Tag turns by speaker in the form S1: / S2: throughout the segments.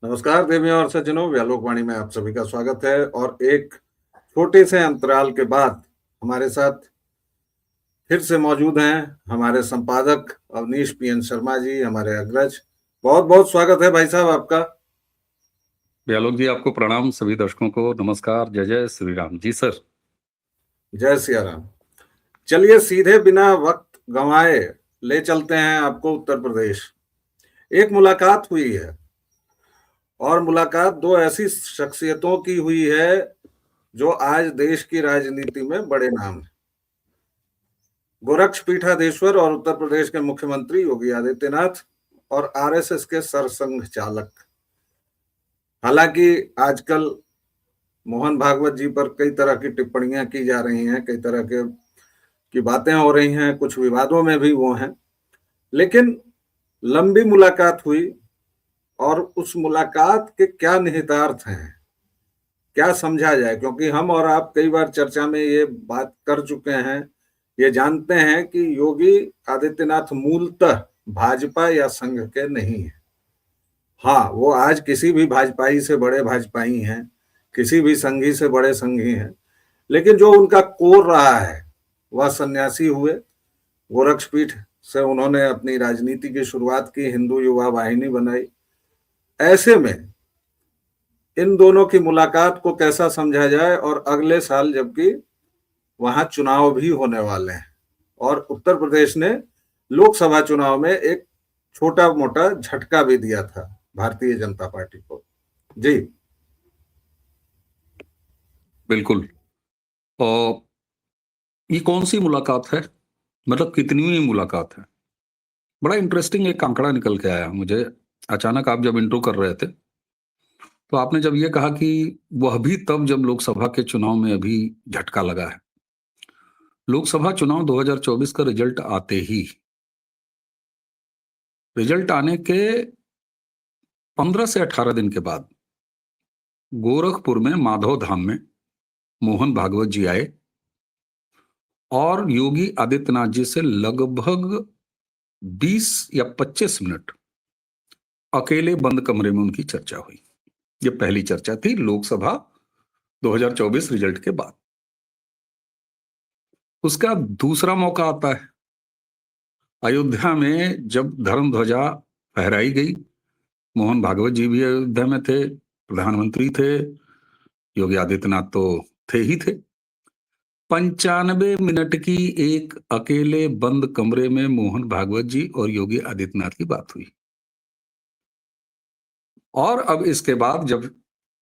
S1: नमस्कार देवियों और सज्जनों, व्यालोकवाणी में आप सभी का स्वागत है। और एक छोटे से अंतराल के बाद हमारे साथ फिर से मौजूद हैं हमारे संपादक अवनीश पीएन शर्मा जी, हमारे अग्रज। बहुत बहुत स्वागत है भाई साहब आपका।
S2: व्यालोक जी, आपको प्रणाम। सभी दर्शकों को नमस्कार। जय जय श्री राम जी। सर,
S1: जय सिया राम। चलिए सीधे बिना वक्त गंवाए ले चलते हैं आपको उत्तर प्रदेश। एक मुलाकात हुई है और मुलाकात दो ऐसी शख्सियतों की हुई है जो आज देश की राजनीति में बड़े नाम है। गोरक्ष पीठाधीश्वर और उत्तर प्रदेश के मुख्यमंत्री योगी आदित्यनाथ और आरएसएस के सरसंघ चालक। हालांकि आजकल मोहन भागवत जी पर कई तरह की टिप्पणियां की जा रही हैं, कई तरह के की बातें हो रही हैं, कुछ विवादों में भी वो हैं। लेकिन लंबी मुलाकात हुई और उस मुलाकात के क्या निहितार्थ हैं, क्या समझा जाए, क्योंकि हम और आप कई बार चर्चा में ये बात कर चुके हैं, ये जानते हैं कि योगी आदित्यनाथ मूलतः भाजपा या संघ के नहीं है। हाँ, वो आज किसी भी भाजपाई से बड़े भाजपाई हैं, किसी भी संघी से बड़े संघी हैं, लेकिन जो उनका कोर रहा है वह सन्यासी हुए। गोरक्षपीठ से उन्होंने अपनी राजनीति की शुरुआत की, हिंदू युवा वाहिनी बनाई। ऐसे में इन दोनों की मुलाकात को कैसा समझा जाए, और अगले साल जबकि वहां चुनाव भी होने वाले हैं और उत्तर प्रदेश ने लोकसभा चुनाव में एक छोटा मोटा झटका भी दिया था भारतीय जनता पार्टी को। जी
S2: बिल्कुल। और ये कौन सी मुलाकात है, मतलब कितनी मुलाकात है? बड़ा इंटरेस्टिंग एक आंकड़ा निकल के आया मुझे अचानक। आप जब इंट्रो कर रहे थे तो आपने जब ये कहा कि वह भी तब जब लोकसभा के चुनाव में अभी झटका लगा है। लोकसभा चुनाव 2024 का रिजल्ट आने के 15 से 18 दिन के बाद गोरखपुर में माधव धाम में मोहन भागवत जी आए और योगी आदित्यनाथ जी से लगभग 20 या 25 मिनट अकेले बंद कमरे में उनकी चर्चा हुई। यह पहली चर्चा थी लोकसभा 2024 रिजल्ट के बाद। उसका दूसरा मौका आता है अयोध्या में, जब धर्म ध्वजा फहराई गई। मोहन भागवत जी भी अयोध्या में थे, प्रधानमंत्री थे, योगी आदित्यनाथ तो थे ही थे। 95 मिनट की एक अकेले बंद कमरे में मोहन भागवत जी और योगी आदित्यनाथ की बात हुई। और अब इसके बाद जब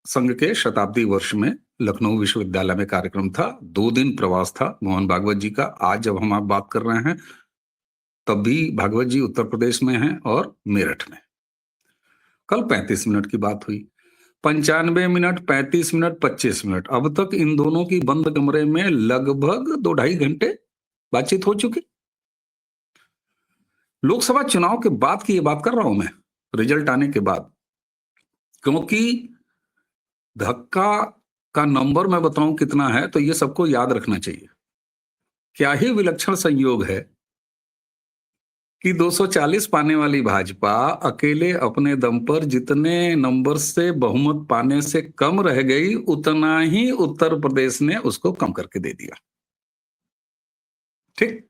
S2: संघ के शताब्दी वर्ष में लखनऊ विश्वविद्यालय में कार्यक्रम था, 2 दिन प्रवास था मोहन भागवत जी का। आज जब हम आप बात कर रहे हैं तब भी भागवत जी उत्तर प्रदेश में हैं और मेरठ में। कल 35 मिनट की बात हुई। 95 मिनट, 35 मिनट, 25 मिनट, अब तक इन दोनों की बंद कमरे में लगभग 2-2.5 घंटे बातचीत हो चुकी। लोकसभा चुनाव के बाद की ये बात कर रहा हूं मैं, रिजल्ट आने के बाद, क्योंकि धक्का का नंबर मैं बताऊं कितना है तो ये सबको याद रखना चाहिए। क्या ही विलक्षण संयोग है कि 240 पाने वाली भाजपा अकेले अपने दम पर जितने नंबर से बहुमत पाने से कम रह गई, उतना ही उत्तर प्रदेश ने उसको कम करके दे दिया। ठीक,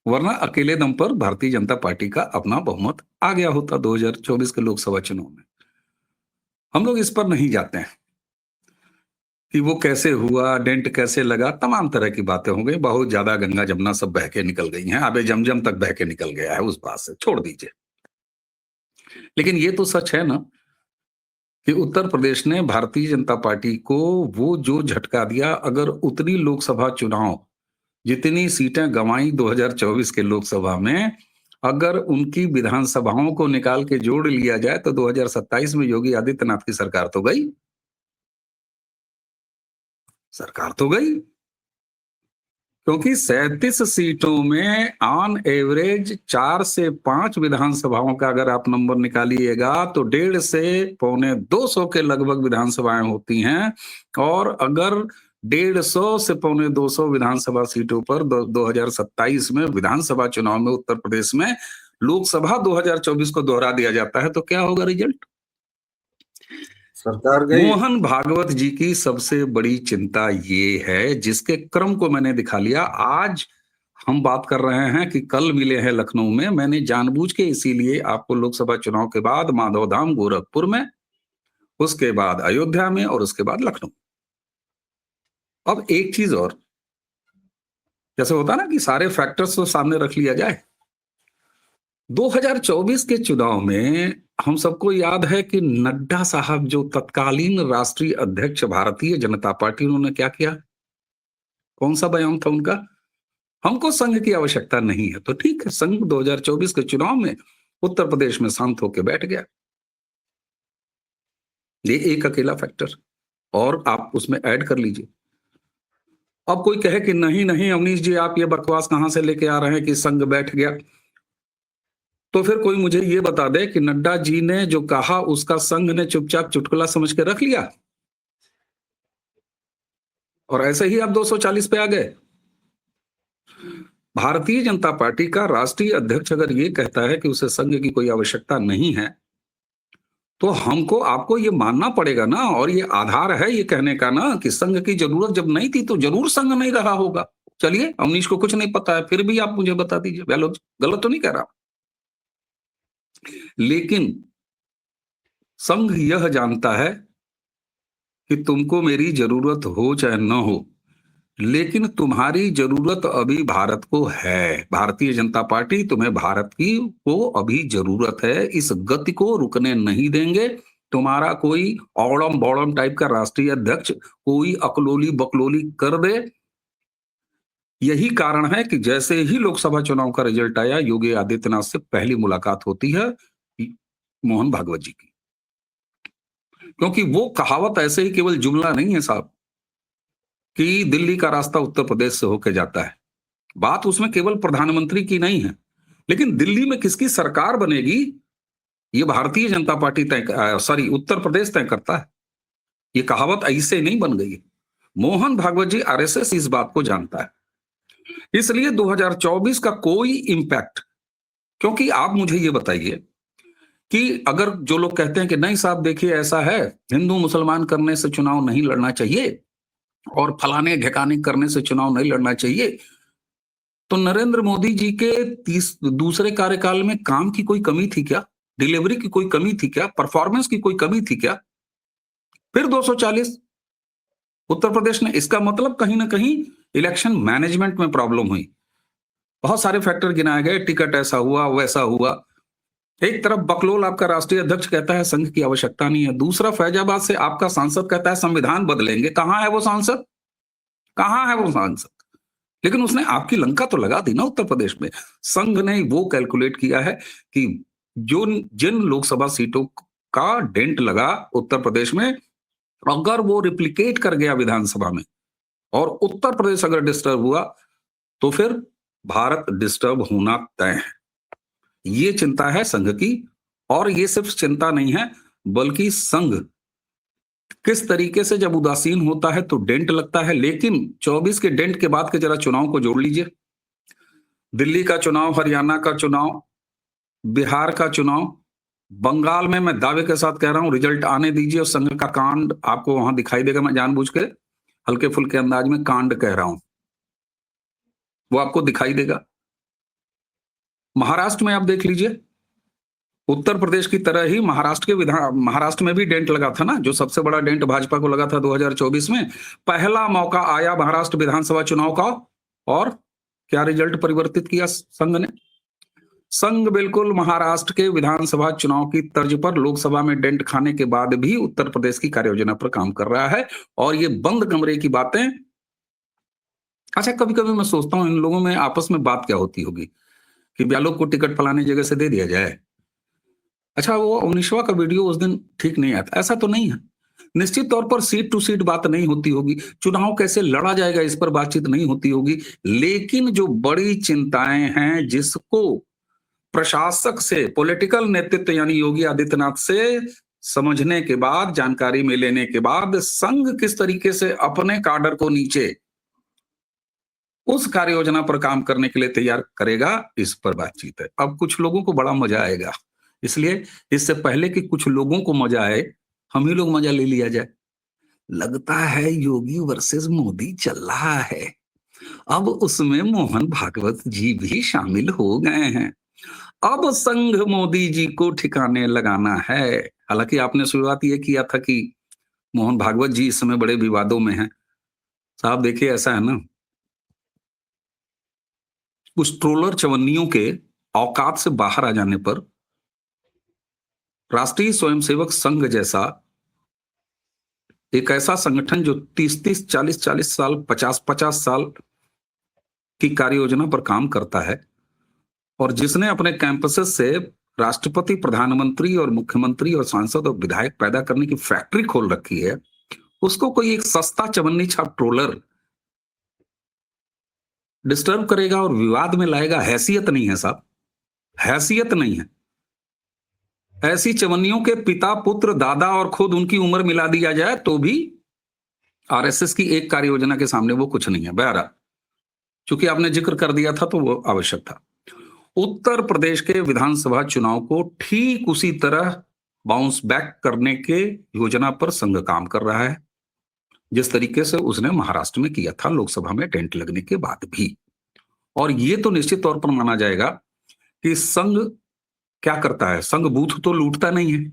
S2: वरना अकेले दम पर भारतीय जनता पार्टी का अपना बहुमत आ गया होता 2024 के लोकसभा चुनाव में। हम लोग इस पर नहीं जाते हैं कि वो कैसे हुआ, डेंट कैसे लगा, तमाम तरह की बातें हो गई। बहुत ज्यादा गंगा जमुना सब बह के निकल गई हैं, आबे जमजम तक बह के निकल गया है, उस बात से छोड़ दीजिए। लेकिन ये तो सच है ना कि उत्तर प्रदेश ने भारतीय जनता पार्टी को वो जो झटका दिया। अगर उतनी लोकसभा चुनाव, जितनी सीटें गंवाई 2024 के लोकसभा में, अगर उनकी विधानसभाओं को निकाल के जोड़ लिया जाए तो 2027 में योगी आदित्यनाथ की सरकार तो गई। सरकार तो गई, क्योंकि 37 सीटों में ऑन एवरेज 4 से 5 विधानसभाओं का अगर आप नंबर निकालिएगा तो 150 से 250 के लगभग विधानसभाएं होती हैं। और अगर 150 से 250 विधानसभा सीटों पर 2027 में विधानसभा चुनाव में उत्तर प्रदेश में लोकसभा 2024 को दोहरा दिया जाता है तो क्या होगा रिजल्ट?
S1: सरकार गई।
S2: मोहन भागवत जी की सबसे बड़ी चिंता ये है, जिसके क्रम को मैंने दिखा लिया। आज हम बात कर रहे हैं कि कल मिले हैं लखनऊ में, मैंने जानबूझ के इसीलिए आपको लोकसभा चुनाव के बाद माधवधाम गोरखपुर में, उसके बाद अयोध्या में और उसके बाद लखनऊ। अब एक चीज और, जैसे होता ना कि सारे फैक्टर्स तो सामने रख लिया जाए। 2024 के चुनाव में हम सबको याद है कि नड्डा साहब जो तत्कालीन राष्ट्रीय अध्यक्ष भारतीय जनता पार्टी, उन्होंने क्या किया? कौन सा बयान था उनका? हमको संघ की आवश्यकता नहीं है। तो ठीक है, संघ 2024 के चुनाव में उत्तर प्रदेश में शांत होकर बैठ गया। ये एक अकेला फैक्टर, और आप उसमें ऐड कर लीजिए। अब कोई कहे कि नहीं नहीं अवनीश जी, आप ये बकवास कहां से लेके आ रहे हैं कि संघ बैठ गया, तो फिर कोई मुझे ये बता दे कि नड्डा जी ने जो कहा उसका संघ ने चुपचाप चुटकुला समझ के रख लिया और ऐसे ही आप 240 पे आ गए। भारतीय जनता पार्टी का राष्ट्रीय अध्यक्ष अगर ये कहता है कि उसे संघ की कोई आवश्यकता नहीं है, तो हमको आपको ये मानना पड़ेगा ना, और ये आधार है ये कहने का ना कि संघ की जरूरत जब नहीं थी तो जरूर संघ नहीं रहा होगा। चलिए, अवनीश को कुछ नहीं पता है, फिर भी आप मुझे बता दीजिए, गलत तो नहीं कह रहा। लेकिन संघ यह जानता है कि तुमको मेरी जरूरत हो चाहे न हो, लेकिन तुम्हारी जरूरत अभी भारत को है। भारतीय जनता पार्टी तुम्हें भारत की को अभी जरूरत है, इस गति को रुकने नहीं देंगे। तुम्हारा कोई औड़म बौड़म टाइप का राष्ट्रीय अध्यक्ष कोई अकलोली बकलोली कर दे, यही कारण है कि जैसे ही लोकसभा चुनाव का रिजल्ट आया, योगी आदित्यनाथ से पहली मुलाकात होती है मोहन भागवत जी की। क्योंकि वो कहावत ऐसे ही केवल जुमला नहीं है साहब कि दिल्ली का रास्ता उत्तर प्रदेश से होकर जाता है। बात उसमें केवल प्रधानमंत्री की नहीं है, लेकिन दिल्ली में किसकी सरकार बनेगी ये भारतीय जनता पार्टी उत्तर प्रदेश तय करता है। ये कहावत ऐसे नहीं बन गई है। मोहन भागवत जी आरएसएस इस बात को जानता है, इसलिए 2024 का कोई इंपैक्ट, क्योंकि आप मुझे ये बताइए कि अगर जो लोग कहते हैं कि नहीं साहब देखिए ऐसा है, हिंदू मुसलमान करने से चुनाव नहीं लड़ना चाहिए और फलाने ढिकाने करने से चुनाव नहीं लड़ना चाहिए, तो नरेंद्र मोदी जी के दूसरे कार्यकाल में काम की कोई कमी थी क्या? डिलीवरी की कोई कमी थी क्या? परफॉर्मेंस की कोई कमी थी क्या? फिर 240 उत्तर प्रदेश ने, इसका मतलब कहीं ना कहीं इलेक्शन मैनेजमेंट में प्रॉब्लम हुई। बहुत सारे फैक्टर गिनाए गए, टिकट ऐसा हुआ वैसा हुआ। एक तरफ बकलोल आपका राष्ट्रीय अध्यक्ष कहता है संघ की आवश्यकता नहीं है, दूसरा फैजाबाद से आपका सांसद कहता है संविधान बदलेंगे। कहां है वो सांसद? कहां है वो सांसद? लेकिन उसने आपकी लंका तो लगा दी ना उत्तर प्रदेश में। संघ ने वो कैलकुलेट किया है कि जो जिन लोकसभा सीटों का डेंट लगा उत्तर प्रदेश में, अगर वो रिप्लिकेट कर गया विधानसभा में और उत्तर प्रदेश अगर डिस्टर्ब हुआ, तो फिर भारत डिस्टर्ब होना तय है। ये चिंता है संघ की, और ये सिर्फ चिंता नहीं है बल्कि संघ किस तरीके से जब उदासीन होता है तो डेंट लगता है। लेकिन 24 के डेंट के बाद के जरा चुनाव को जोड़ लीजिए। दिल्ली का चुनाव, हरियाणा का चुनाव, बिहार का चुनाव, बंगाल में मैं दावे के साथ कह रहा हूं रिजल्ट आने दीजिए और संघ का कांड आपको वहां दिखाई देगा। मैं जानबूझ के हल्के फुल्के अंदाज में कांड कह रहा हूं, वो आपको दिखाई देगा। महाराष्ट्र में आप देख लीजिए, उत्तर प्रदेश की तरह ही महाराष्ट्र में भी डेंट लगा था ना, जो सबसे बड़ा डेंट भाजपा को लगा था 2024 में। पहला मौका आया महाराष्ट्र विधानसभा चुनाव का, और क्या रिजल्ट परिवर्तित किया संघ ने? संघ बिल्कुल महाराष्ट्र के विधानसभा चुनाव की तर्ज पर लोकसभा में डेंट खाने के बाद भी उत्तर प्रदेश की कार्य योजना पर काम कर रहा है। और ये बंद कमरे की बातें, अच्छा कभी कभी मैं सोचता हूं इन लोगों में आपस में बात क्या होती होगी कि ब्यालोक को टिकट फलाने जगह से दे दिया जाए। अच्छा, वो 19वां का वीडियो उस दिन ठीक नहीं आया था, ऐसा तो नहीं है। निश्चित तौर पर सीट टू सीट बात नहीं होती होगी, चुनाव कैसे लड़ा जाएगा इस पर बातचीत नहीं होती होगी, लेकिन जो बड़ी चिंताएं हैं जिसको प्रशासक से, पॉलिटिकल नेतृत्व यानी योगी आदित्यनाथ से समझने के बाद, जानकारी में लेने के बाद, संघ किस तरीके से अपने काडर को नीचे उस कार्य योजना पर काम करने के लिए तैयार करेगा, इस पर बातचीत है। अब कुछ लोगों को बड़ा मजा आएगा, इसलिए इससे पहले कि कुछ लोगों को मजा आए, हम ही लोग मजा ले लिया जाए। लगता है योगी वर्सेस मोदी चल रहा है। अब उसमें मोहन भागवत जी भी शामिल हो गए हैं। अब संघ मोदी जी को ठिकाने लगाना है। हालांकि आपने शुरुआत ये किया था कि मोहन भागवत जी इस समय बड़े विवादों में हैं। साहब देखिए, ऐसा है ना, उस ट्रोलर चवन्नियों के औकात से बाहर आ जाने पर राष्ट्रीय स्वयंसेवक संघ जैसा एक ऐसा संगठन जो 30-30, 40-40 साल, 50-50 साल की कार्य योजना पर काम करता है और जिसने अपने कैंपसेस से राष्ट्रपति, प्रधानमंत्री और मुख्यमंत्री और सांसद और विधायक पैदा करने की फैक्ट्री खोल रखी है, उसको कोई एक सस्ता चवन्नी छाप ट्रोलर डिस्टर्ब करेगा और विवाद में लाएगा? हैसियत नहीं है साहब, हैसियत नहीं है। ऐसी चवन्नियों के पिता, पुत्र, दादा और खुद उनकी उम्र मिला दिया जाए तो भी आरएसएस की एक कार्य योजना के सामने वो कुछ नहीं है। बहरहाल, चूंकि आपने जिक्र कर दिया था तो वो आवश्यक था। उत्तर प्रदेश के विधानसभा चुनाव को ठीक उसी तरह बाउंस बैक करने के योजना पर संघ काम कर रहा है जिस तरीके से उसने महाराष्ट्र में किया था लोकसभा में टेंट लगने के बाद भी। और ये तो निश्चित तौर पर माना जाएगा कि संघ क्या करता है, संघ बूथ तो लूटता नहीं है,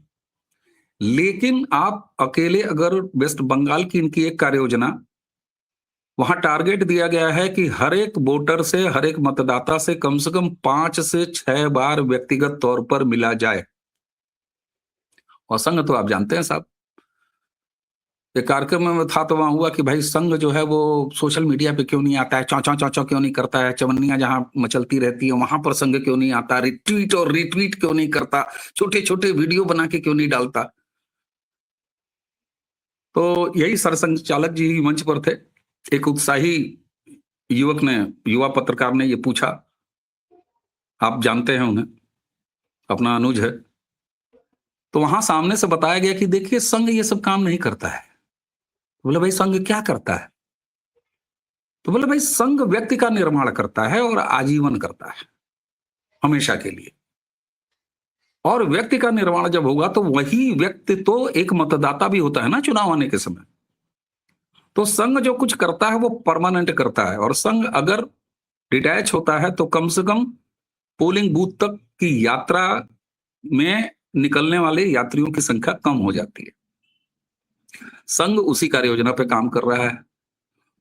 S2: लेकिन आप अकेले अगर वेस्ट बंगाल की इनकी एक कार्य योजना, वहां टारगेट दिया गया है कि हर एक वोटर से, हर एक मतदाता से कम 5 से 6 बार व्यक्तिगत तौर पर मिला जाए। और संघ तो आप जानते हैं साहब, एक कार्यक्रम में था तो वहां हुआ कि भाई संघ जो है वो सोशल मीडिया पे क्यों नहीं आता है, चौं चौं चौं चौं क्यों नहीं करता है, चवन्नियां जहां मचलती रहती है वहां पर संघ क्यों नहीं आता, रिट्वीट और रिट्वीट क्यों नहीं करता, छोटे छोटे वीडियो बना के क्यों नहीं डालता। तो यही सरसंघचालक जी मंच पर थे। एक उत्साही युवक ने, युवा पत्रकार ने ये पूछा, आप जानते हैं उन्हें, अपना अनुज है। तो वहां सामने से बताया गया कि देखिए संघ ये सब काम नहीं करता है। तो बोले भाई संघ क्या करता है? तो बोले भाई संघ व्यक्ति का निर्माण करता है और आजीवन करता है, हमेशा के लिए। और व्यक्ति का निर्माण जब होगा तो वही व्यक्ति तो एक मतदाता भी होता है ना चुनाव आने के समय। तो संघ जो कुछ करता है वो परमानेंट करता है, और संघ अगर डिटैच होता है तो कम से कम पोलिंग बूथ तक की यात्रा में निकलने वाले यात्रियों की संख्या कम हो जाती है। संघ उसी कार्य योजना पे काम कर रहा है।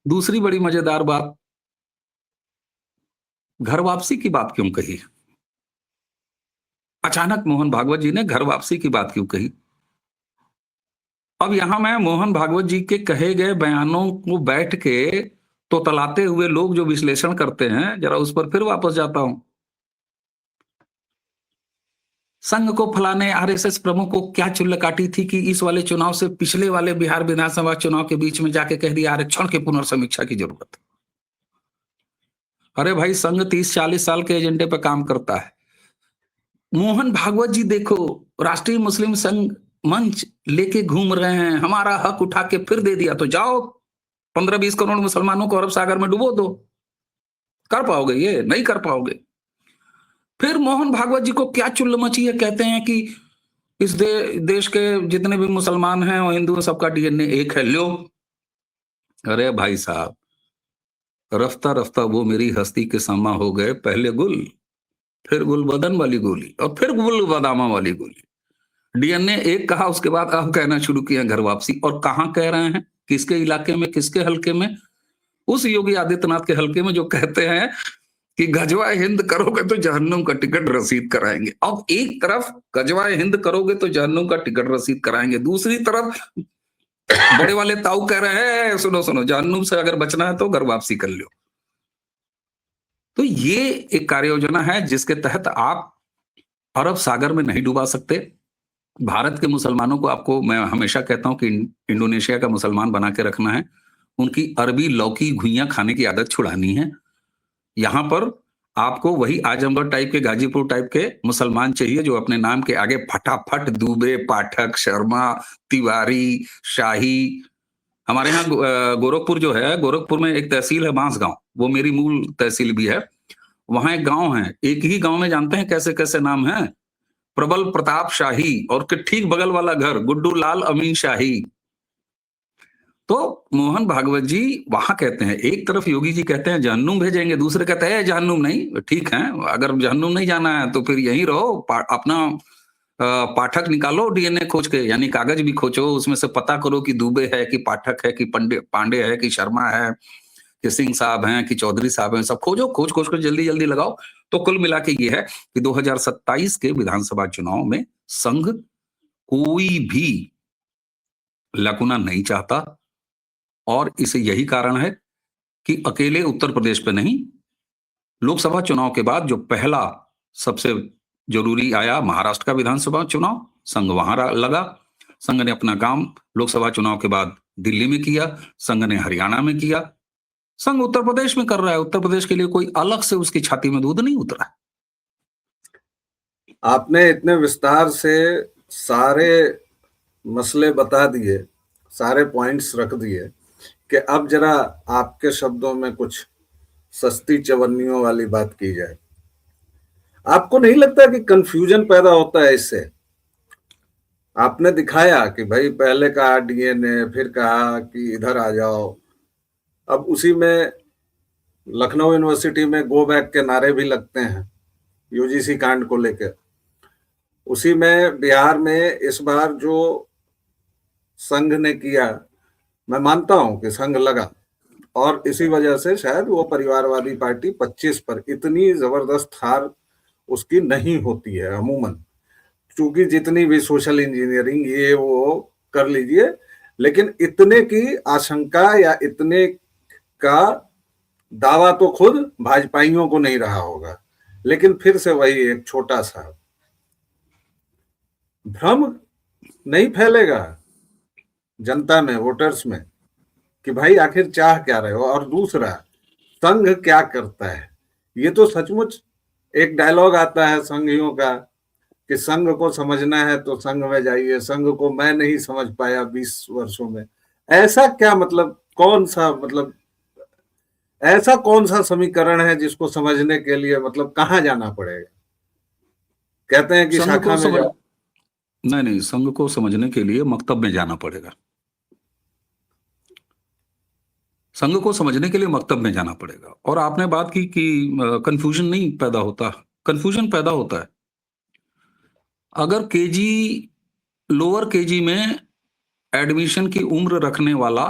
S2: दूसरी बड़ी मजेदार बात, घर वापसी की बात क्यों कही? अचानक मोहन भागवत जी ने घर वापसी की बात क्यों कही? अब यहां मैं मोहन भागवत जी के कहे गए बयानों को बैठ के तो तलाते हुए लोग जो विश्लेषण करते हैं, जरा उस पर फिर वापस जाता हूं। संघ को फलाने आरएसएस प्रमुख को क्या चुल्ल काटी थी कि इस वाले चुनाव से पिछले वाले बिहार विधानसभा चुनाव के बीच में जाके कह दिया आरक्षण के पुनर्समीक्षा की जरूरत। अरे भाई संघ 30-40 साल के एजेंडे पर काम करता है। मोहन भागवत जी देखो, राष्ट्रीय मुस्लिम संघ मंच लेके घूम रहे हैं, हमारा हक उठा के फिर दे दिया, तो जाओ 15-20 करोड़ मुसलमानों को अरब सागर में डुबो दो। कर पाओगे? ये नहीं कर पाओगे। फिर मोहन भागवत जी को क्या चुल्ल मची है, कहते हैं कि इस देश के जितने भी मुसलमान हैं और हिंदू, सबका डीएनए एक है। लो, अरे भाई साहब, रफ्ता रफ्ता वो मेरी हस्ती के समा हो गए, पहले गुल, फिर गुलबदन वाली गोली और फिर गुल बादामा वाली गोली। डीएनए एक कहा, उसके बाद अब कहना शुरू किया घर वापसी। और कहां कह रहे हैं, किसके इलाके में, किसके हल्के में? उस योगी आदित्यनाथ के हल्के में जो कहते हैं कि गजवा हिंद करोगे तो जहन्नुम का टिकट रसीद कराएंगे। अब एक तरफ गजवा हिंद करोगे तो जहन्नुम का टिकट रसीद कराएंगे, दूसरी तरफ बड़े वाले ताऊ कह रहे हैं सुनो सुनो, जहन्नुम से अगर बचना है तो घर वापसी कर लो। तो ये एक कार्य योजना है जिसके तहत आप अरब सागर में नहीं डुबा सकते। भारत के मुसलमानों को, आपको मैं हमेशा कहता हूं कि इंडोनेशिया का मुसलमान बना के रखना है, उनकी अरबी लौकी घुइयां खाने की आदत छुड़ानी है। यहां पर आपको वही आजमगढ़ टाइप के, गाजीपुर टाइप के मुसलमान चाहिए जो अपने नाम के आगे फटाफट दुबे, पाठक, शर्मा, तिवारी, शाही। हमारे यहाँ गोरखपुर जो है, गोरखपुर में एक तहसील है बांसगांव, वो मेरी मूल तहसील भी है। वहां एक गांव है, एक ही गांव में जानते हैं कैसे कैसे नाम है? प्रबल प्रताप शाही और के ठीक बगल वाला घर गुड्डू लाल अमीन शाही। तो मोहन भागवत जी वहां कहते हैं, एक तरफ योगी जी कहते हैं जहन्नुम भेजेंगे, दूसरे कहते हैं जहन्नुम नहीं, ठीक है अगर जहन्नुम नहीं जाना है तो फिर यहीं रहो, अपना पाठक निकालो डीएनए खोज के, यानी कागज भी खोजो, उसमें से पता करो कि दुबे है कि पाठक है कि पांडे है कि शर्मा है कि सिंह साहब हैं कि चौधरी साहब हैं, सब खोजो, खोज खोज कर जल्दी जल्दी लगाओ। तो कुल मिला के ये है कि 2027 के विधानसभा चुनाव में संघ कोई भी लकुना नहीं चाहता, और इसे यही कारण है कि अकेले उत्तर प्रदेश पे नहीं, लोकसभा चुनाव के बाद जो पहला सबसे जरूरी आया महाराष्ट्र का विधानसभा चुनाव, संघ वहां लगा। संघ ने अपना काम लोकसभा चुनाव के बाद दिल्ली में किया, संघ ने हरियाणा में किया, संघ उत्तर प्रदेश में कर रहा है। उत्तर प्रदेश के लिए कोई अलग से उसकी छाती में दूध नहीं उतरा।
S1: आपने इतने विस्तार से सारे मसले बता दिए, सारे पॉइंट्स रख दिए कि अब जरा आपके शब्दों में कुछ सस्ती चवन्नियों वाली बात की जाए। आपको नहीं लगता कि कंफ्यूजन पैदा होता है इससे? आपने दिखाया कि भाई पहले कहा डीएनए, फिर कहा कि इधर आ जाओ, अब उसी में लखनऊ यूनिवर्सिटी में गो बैक के नारे भी लगते हैं यूजीसी कांड को लेकर। उसी में बिहार में इस बार जो संघ ने किया, मैं मानता हूं कि संघ लगा, और इसी वजह से शायद वो परिवारवादी पार्टी 25 पर इतनी जबरदस्त हार उसकी नहीं होती है अमूमन, क्योंकि जितनी भी सोशल इंजीनियरिंग ये वो कर लीजिए, लेकिन इतने की आशंका या इतने का दावा तो खुद भाजपाइयों को नहीं रहा होगा। लेकिन फिर से वही एक छोटा सा भ्रम नहीं फैलेगा जनता में, वोटर्स में, कि भाई आखिर चाह क्या रहे हो, और दूसरा संघ क्या करता है। ये तो सचमुच एक डायलॉग आता है संघियों का कि संघ को समझना है तो संघ में जाइए, संघ को मैं नहीं समझ पाया 20 वर्षों में। ऐसा क्या मतलब, कौन सा मतलब ऐसा कौन सा समीकरण है जिसको समझने के लिए मतलब कहाँ जाना पड़ेगा? कहते हैं कि शाखा में जाओ।
S2: नहीं, संघ को समझने के लिए मकतब में जाना पड़ेगा। संघ को समझने के लिए मकतब में जाना पड़ेगा। और आपने बात की कि कंफ्यूजन नहीं पैदा होता, कंफ्यूजन पैदा होता है। अगर केजी, लोअर केजी में एडमिशन की उम्र रखने वाला,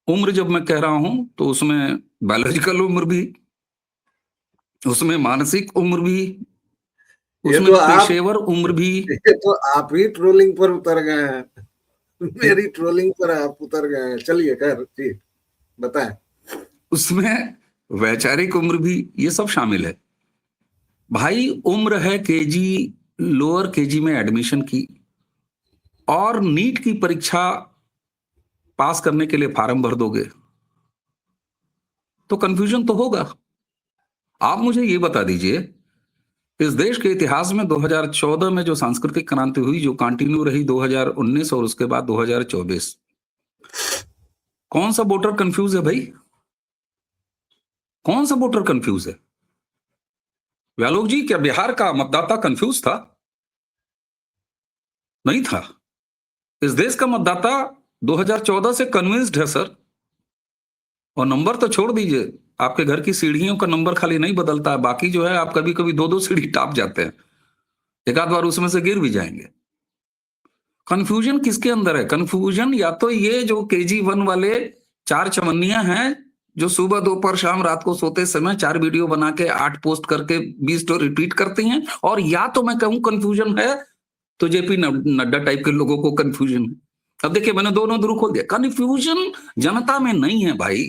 S2: उम्र जब मैं कह रहा हूं तो उसमें बायोलॉजिकल उम्र भी, उसमें मानसिक उम्र भी, उसमें पेशेवर उम्र भी।
S1: ये तो आप ही ट्रोलिंग पर उतर गए हैं, मेरी ट्रोलिंग पर आप उतर गए हैं। चलिए खैर जी बताएं।
S2: उसमें वैचारिक उम्र भी, ये सब शामिल है भाई। उम्र है केजी, लोअर केजी में एडमिशन की, और नीट की परीक्षा पास करने के लिए फॉर्म भर दोगे तो कंफ्यूजन तो होगा। आप मुझे ये बता दीजिए, इस देश के इतिहास में 2014 में जो सांस्कृतिक क्रांति हुई, जो कंटिन्यू रही 2019 और उसके बाद 2024, कौन सा वोटर कंफ्यूज है भाई? कौन सा वोटर कंफ्यूज है? व्यालोक जी, क्या बिहार का मतदाता कंफ्यूज था? नहीं था। इस देश का मतदाता 2014 से कन्विंस्ड है सर। और नंबर तो छोड़ दीजिए, आपके घर की सीढ़ियों का नंबर खाली नहीं बदलता है, बाकी जो है आप कभी कभी 2-2 सीढ़ी टाप जाते हैं, एक आध बार उसमें से गिर भी जाएंगे। कंफ्यूजन किसके अंदर है? कंफ्यूजन या तो ये जो KG1 वाले 4 चवन्नियां हैं जो सुबह दोपहर शाम रात को सोते समय 4 वीडियो बना के 8 पोस्ट करके 20 तो रिपीट करती हैं, और या तो मैं कहूं कंफ्यूजन है तो JP नड्डा टाइप के लोगों को कंफ्यूजन है। अब देखिए, मैंने दोनों ध्रुव खोल दिया। कंफ्यूजन जनता में नहीं है भाई,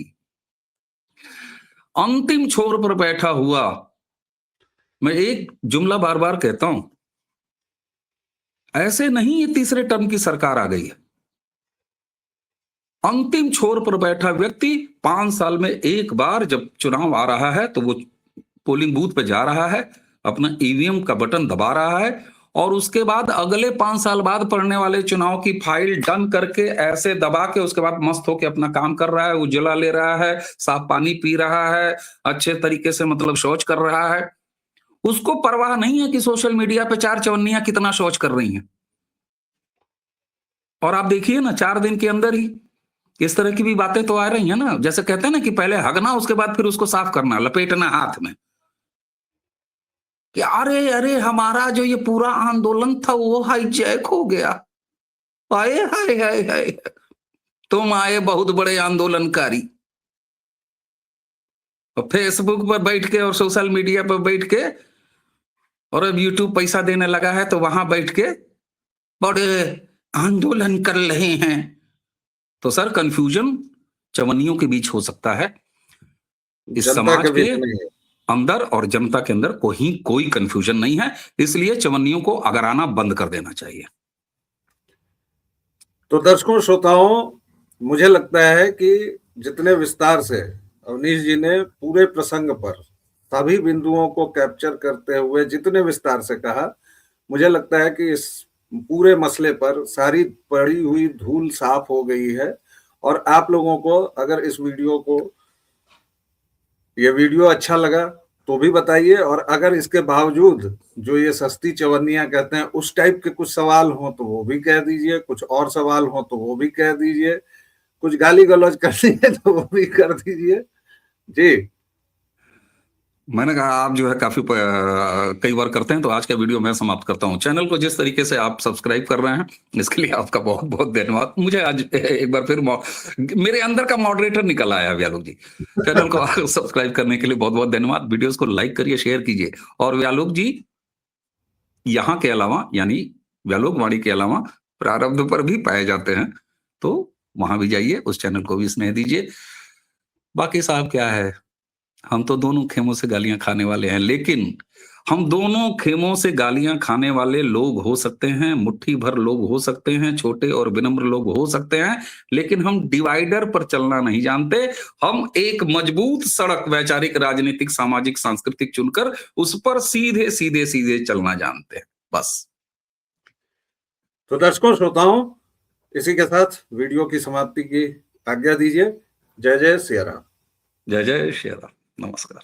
S2: अंतिम छोर पर बैठा हुआ। मैं एक जुमला बार बार कहता हूं, ऐसे नहीं ये तीसरे टर्म की सरकार आ गई है। अंतिम छोर पर बैठा व्यक्ति 5 साल में एक बार जब चुनाव आ रहा है तो वो पोलिंग बूथ पे जा रहा है, अपना ईवीएम का बटन दबा रहा है, और उसके बाद अगले 5 साल बाद पड़ने वाले चुनाव की फाइल डन करके ऐसे दबा के उसके बाद मस्त होके अपना काम कर रहा है, उजला ले रहा है, साफ पानी पी रहा है, अच्छे तरीके से मतलब शौच कर रहा है। उसको परवाह नहीं है कि सोशल मीडिया पे 4 चवन्नियां कितना शौच कर रही हैं। और आप देखिए ना 4 दिन के अंदर ही इस तरह की भी बातें तो आ रही हैं ना, जैसे कहते हैं ना कि पहले हगना उसके बाद फिर उसको साफ करना, लपेटना हाथ में कि अरे अरे हमारा जो ये पूरा आंदोलन था वो हाईजैक हो गया। हाय हाय हाय हाय, तुम आए बहुत बड़े आंदोलनकारी और फेसबुक पर बैठ के और सोशल मीडिया पर बैठ के, और अब यूट्यूब पैसा देने लगा है तो वहां बैठ के बड़े आंदोलन कर रहे हैं। तो सर कंफ्यूजन चवन्नियों के बीच हो सकता है, इस
S1: जनता
S2: समाज
S1: के
S2: के
S1: बीच नहीं है।
S2: अंदर और जनता के अंदर कोई कंफ्यूजन नहीं है, इसलिए चवन्नियों को अगराना बंद कर देना चाहिए।
S1: तो दर्शकों श्रोताओं, मुझे लगता है कि जितने विस्तार से अवनीश जी ने पूरे प्रसंग पर सभी बिंदुओं को कैप्चर करते हुए जितने विस्तार से कहा, मुझे लगता है कि इस पूरे मसले पर सारी पड़ी हुई धूल साफ हो गई है। और आप लोगों को अगर ये वीडियो अच्छा लगा तो भी बताइए, और अगर इसके बावजूद जो ये सस्ती चवन्नियां कहते हैं उस टाइप के कुछ सवाल हो तो वो भी कह दीजिए, कुछ और सवाल हो तो वो भी कह दीजिए, कुछ गाली गलौज करनी है तो वो भी कर दीजिए जी।
S2: मैंने कहा आप जो है काफी कई बार करते हैं, तो आज का वीडियो मैं समाप्त करता हूं। चैनल को जिस तरीके से आप सब्सक्राइब कर रहे हैं इसके लिए आपका बहुत बहुत धन्यवाद। मुझे आज एक बार फिर मेरे अंदर का मॉडरेटर निकल आया व्यालोक जी। चैनल को सब्सक्राइब करने के लिए बहुत बहुत धन्यवाद। वीडियोस को लाइक करिए, शेयर कीजिए। और व्यालोक जी यहाँ के अलावा यानी व्यालोक वाणी के अलावा प्रारब्ध पर भी पाए जाते हैं, तो वहां भी जाइए, उस चैनल को भी स्नेह दीजिए। बाकी साहब क्या है, हम तो दोनों खेमों से गालियां खाने वाले हैं, लेकिन हम दोनों खेमों से गालियां खाने वाले लोग हो सकते हैं, मुट्ठी भर लोग हो सकते हैं, छोटे और विनम्र लोग हो सकते हैं, लेकिन हम डिवाइडर पर चलना नहीं जानते। हम एक मजबूत सड़क वैचारिक, राजनीतिक, सामाजिक, सांस्कृतिक चुनकर उस पर सीधे सीधे सीधे चलना जानते हैं, बस।
S1: तो दर्शकों श्रोताओं, इसी के साथ वीडियो की समाप्ति की आज्ञा दीजिए। जय जय सिया राम।
S2: जय जय श्री राम। नमस्कार।